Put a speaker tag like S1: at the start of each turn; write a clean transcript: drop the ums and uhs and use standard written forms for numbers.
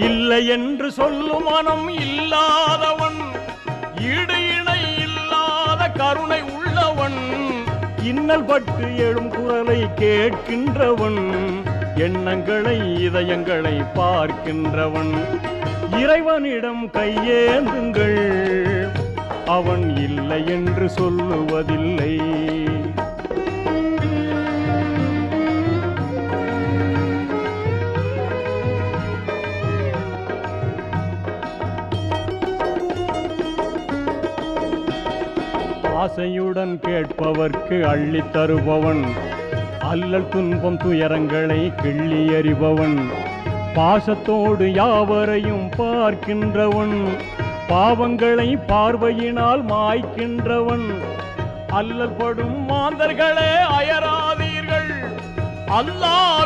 S1: இல்லை என்று சொல்லும் மனம் இல்லாதவன், ஈடு இணை இல்லாத கருணை உள்ளவன், இன்னல் பட்டு எழும் குரலை கேட்கின்றவன், எண்ணங்களை இதயங்களை பார்க்கின்றவன். இறைவனிடம் கையேந்துங்கள், அவன் இல்லை என்று சொல்லுவதில்லை. ஆசையுடன் கேட்பவர்க்கு அள்ளி தருபவன், அல்லல் துன்பம் துயரங்களை கிள்ளி எறிபவன், பாசத்தோடு யாவரையும் பார்க்கின்றவன், பாவங்களை பார்வையினால் மாய்க்கின்றவன். அல்லல் படும் மாந்தர்களே அயராதீர்கள், அல்லாஹ்